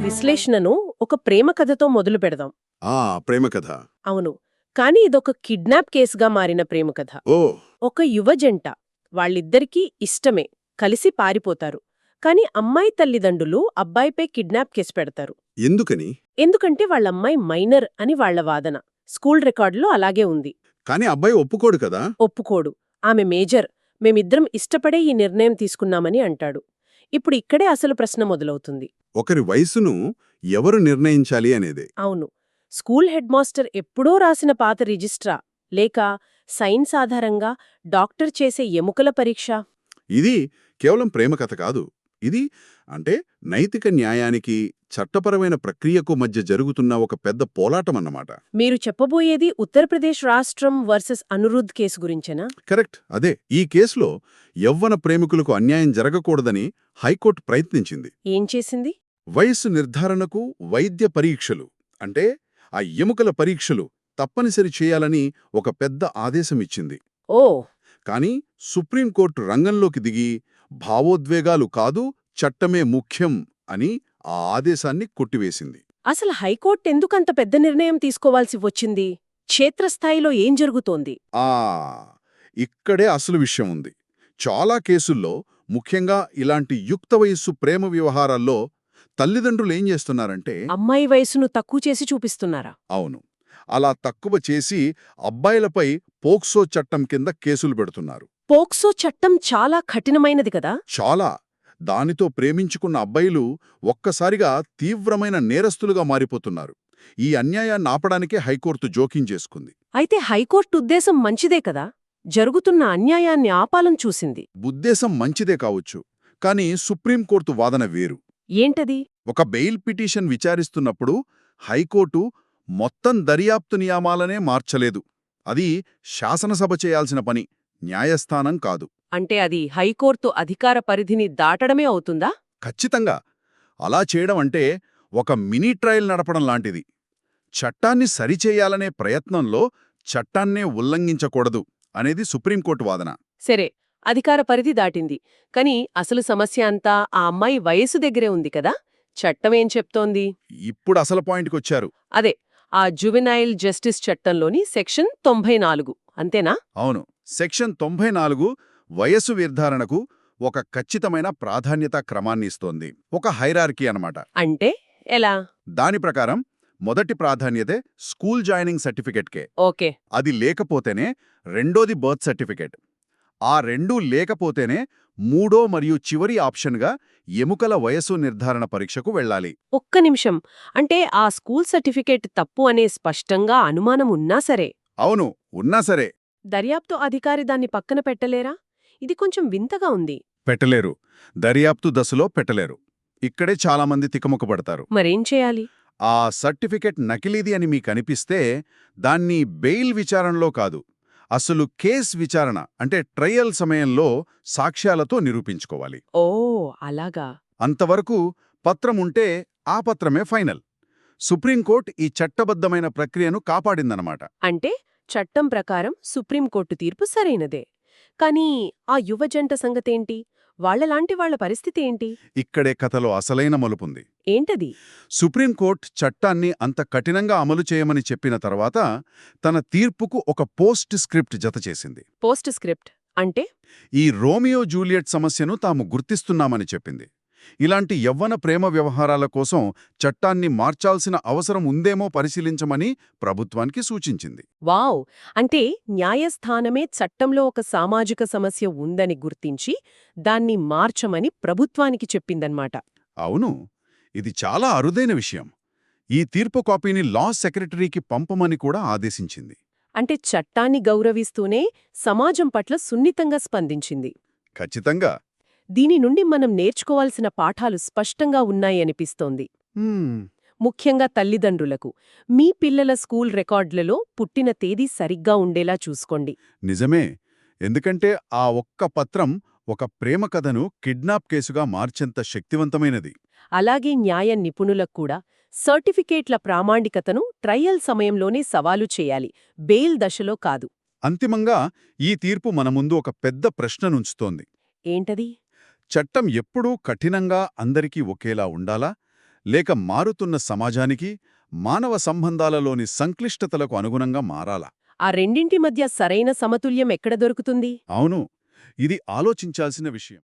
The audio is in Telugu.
విశ్లేషణను ఒక ప్రేమ కథతో మొదలు పెడదాం. ఆ ప్రేమ కథ. అవును. కానీ ఇదొక కిడ్నాప్ కేసుగా మారిన ప్రేమ కథ. ఓ ఒక యువ జంట, వాళ్ళిద్దరికీ ఇష్టమే, కలిసి పారిపోతారు. కాని అమ్మాయి తల్లిదండ్రులు అబ్బాయిపై కిడ్నాప్ కేసు పెడతారు. ఎందుకని? ఎందుకంటే వాళ్ళమ్మాయి మైనర్ అని వాళ్ల వాదన. స్కూల్ రికార్డులో అలాగే ఉంది. కాని అబ్బాయి ఒప్పుకోడు కదా. ఒప్పుకోడు. ఆమె మేజర్, మేమిద్దరం ఇష్టపడే ఈ నిర్ణయం తీసుకున్నామని అంటాడు. ఇప్పుడు ఇక్కడే అసలు ప్రశ్న మొదలవుతుంది. ఒకరి వయసును ఎవరు నిర్ణయించాలి అనేదే. అవును. స్కూల్ హెడ్ మాస్టర్ ఎప్పుడో రాసిన పాత రిజిస్ట్రా, లేక సైన్స్ ఆధారంగా డాక్టర్ చేసే ఎముకల పరీక్ష? ఇది కేవలం ప్రేమ కథ కాదు. ఇది అంటే నైతిక న్యాయానికి, చట్టపరమైన ప్రక్రియకు మధ్య జరుగుతున్న ఒక పెద్ద పోలాటమన్నమాట. మీరు చెప్పబోయేది ఉత్తరప్రదేశ్ రాష్ట్రం వర్సెస్ అనురుద్ కేసు గురించేనా? కరెక్ట్, అదే. ఈ కేసులో యవ్వన ప్రేమికులకు అన్యాయం జరగకూడదని హైకోర్టు ప్రయత్నించింది. ఏం చేసింది? వయస్సు నిర్ధారణకు వైద్య పరీక్షలు, అంటే ఆ ఎముకల పరీక్షలు తప్పనిసరి చేయాలని ఒక పెద్ద ఆదేశమిచ్చింది. ఓ! కాని సుప్రీంకోర్టు రంగంలోకి దిగి భావోద్వేగాలు కాదు, చట్టమే ముఖ్యం అని ఆ ఆదేశాన్ని కొట్టివేసింది. అసలు హైకోర్టు ఎందుకంత పెద్ద నిర్ణయం తీసుకోవాల్సి వచ్చింది? క్షేత్రస్థాయిలో ఏం జరుగుతోంది? ఆ ఇక్కడే అసలు విషయం ఉంది. చాలా కేసుల్లో, ముఖ్యంగా ఇలాంటి యుక్త వయస్సు ప్రేమ వ్యవహారాల్లో తల్లిదండ్రులేం చేస్తున్నారంటే, అమ్మాయి వయసును తక్కువ చేసి చూపిస్తున్నారా? అవును, అలా తక్కువ చేసి అబ్బాయిలపై పోక్సో చట్టం కింద కేసులు పెడుతున్నారు. పోక్సో చట్టం చాలా కఠినమైనది కదా? చాలా. దానితో ప్రేమించుకున్న అబ్బాయిలు ఒక్కసారిగా తీవ్రమైన నేరస్తులుగా మారిపోతున్నారు. ఈ అన్యాయాన్ని ఆపడానికే హైకోర్టు జోక్యం చేసుకుంది. అయితే హైకోర్టు ఉద్దేశం మంచిదే కదా? జరుగుతున్న అన్యాయాన్ని ఆపాలని చూసింది. ఉద్దేశం మంచిదే కావచ్చు, కానీ సుప్రీంకోర్టు వాదన వేరు. ఏంటది? ఒక బెయిల్ పిటిషన్ విచారిస్తున్నప్పుడు హైకోర్టు మొత్తం దర్యాప్తు నియమాలనే మార్చలేదు. అది శాసనసభ చేయాల్సిన పని, న్యాయస్థానం కాదు. అంటే అది హైకోర్టు అధికార పరిధిని దాటడమే అవుతుందా? ఖచ్చితంగా. అలా చేయడం అంటే ఒక మినీ ట్రయల్ నడపడం లాంటిది. చట్టాన్ని సరిచేయాలనే ప్రయత్నంలో చట్టాన్నే ఉల్లంఘించకూడదు అనేది సుప్రీంకోర్టు వాదన. సరే, అధికార పరిధి దాటింది. కాని అసలు సమస్య అంతా ఆ అమ్మాయి వయసు దగ్గరే ఉంది కదా? చట్టమేం చెప్తోంది? ఇప్పుడు అసలు పాయింట్కొచ్చారు. అదే, ఆ జువెనైల్ జస్టిస్ చట్టంలోని సెక్షన్ 94, అంతేనా? అవును, సెక్షన్ 94 వయస్సు నిర్ధారణకు ఒక ఖచ్చితమైన ప్రాధాన్యతా క్రమాన్ని ఇస్తోంది. ఒక హైరార్కీ అన్నమాట. అంటే ఎలా? దాని ప్రకారం మొదటి ప్రాధాన్యతే స్కూల్ జాయినింగ్ సర్టిఫికెట్కే. ఓకే. అది లేకపోతేనే రెండోది బర్త్ సర్టిఫికెట్. ఆ రెండూ లేకపోతేనే మూడో మరియు చివరి ఆప్షన్గా ఎముకల వయస్సు నిర్ధారణ పరీక్షకు వెళ్ళాలి. ఒక్క నిమిషం. అంటే ఆ స్కూల్ సర్టిఫికేట్ తప్పు అనే స్పష్టంగా అనుమానం ఉన్నా సరే? అవును, ఉన్నా సరే. దర్యాప్తు అధికారి దాన్ని పక్కన పెట్టలేరా? ఇది కొంచెం వింతగా ఉంది. పెట్టలేరు. దర్యాప్తు దశలో పెట్టలేరు. ఇక్కడే చాలామంది తికమకపడతారు. మరేం చేయాలి? ఆ సర్టిఫికెట్ నకిలీది అని మీకనిపిస్తే దాన్ని బెయిల్ విచారణలో కాదు, అసలు కేస్ విచారణ అంటే ట్రయల్ సమయంలో సాక్ష్యాలతో నిరూపించుకోవాలి. ఓ, అలాగా. అంతవరకు పత్రముంటే ఆ పత్రమే ఫైనల్. సుప్రీంకోర్టు ఈ చట్టబద్ధమైన ప్రక్రియను కాపాడిందన్నమాట. అంటే చట్టం ప్రకారం సుప్రీంకోర్టు తీర్పు సరైనదే. కానీ ఆ యువ జంట సంగతేంటి? వాళ్లలాంటి వాళ్ల పరిస్థితి ఏంటి? ఇక్కడే కథలో అసలైన మలుపుంది. ఏంటది? సుప్రీంకోర్టు చట్టాన్ని అంత కఠినంగా అమలు చేయమని చెప్పిన తర్వాత తన తీర్పుకు ఒక పోస్ట్ స్క్రిప్ట్ జతచేసింది. పోస్ట్ స్క్రిప్ట్ అంటే? ఈ రోమియో జూలియట్ సమస్యను తాము గుర్తిస్తున్నామని చెప్పింది. ఇలాంటి యవ్వన ప్రేమ వ్యవహారాల కోసం చట్టాన్ని మార్చాల్సిన అవసరం ఉందేమో పరిశీలించమని ప్రభుత్వానికి సూచించింది. వావ్! అంటే న్యాయస్థానమే చట్టంలో ఒక సామాజిక సమస్య ఉందని గుర్తించి దాన్ని మార్చమని ప్రభుత్వానికి చెప్పిందన్నమాట. అవును, ఇది చాలా అరుదైన విషయం. ఈ తీర్పు కాపీని లా సెక్రటరీకి పంపమని కూడా ఆదేశించింది. అంటే చట్టాన్ని గౌరవిస్తూనే సమాజం పట్ల సున్నితంగా స్పందించింది. ఖచ్చితంగా. దీని నుండి మనం నేర్చుకోవాల్సిన పాఠాలు స్పష్టంగా ఉన్నాయనిపిస్తోంది. ముఖ్యంగా తల్లిదండ్రులకు, మీ పిల్లల స్కూల్ రికార్డులలో పుట్టిన తేదీ సరిగ్గా ఉండేలా చూసుకోండి. నిజమే. ఎందుకంటే ఆ ఒక్క పత్రం ఒక ప్రేమ కథను కిడ్నాప్ కేసుగా మార్చేంత శక్తివంతమైనది. అలాగే న్యాయ నిపుణులక్కూడా సర్టిఫికేట్ల ప్రామాణికతను ట్రయల్ సమయంలోనే సవాలు చేయాలి, బెయిల్ దశలో కాదు. అంతిమంగా ఈ తీర్పు మన ముందు ఒక పెద్ద ప్రశ్ననుంచుతోంది. ఏంటది? చట్టం ఎప్పుడూ కఠినంగా అందరికీ ఒకేలా ఉండాలా? లేక మారుతున్న సమాజానికి, మానవ సంబంధాలలోని సంక్లిష్టతలకు అనుగుణంగా మారాలా? ఆ రెండింటి మధ్య సరైన సమతుల్యం ఎక్కడ దొరుకుతుంది? అవును, ఇది ఆలోచించాల్సిన విషయం.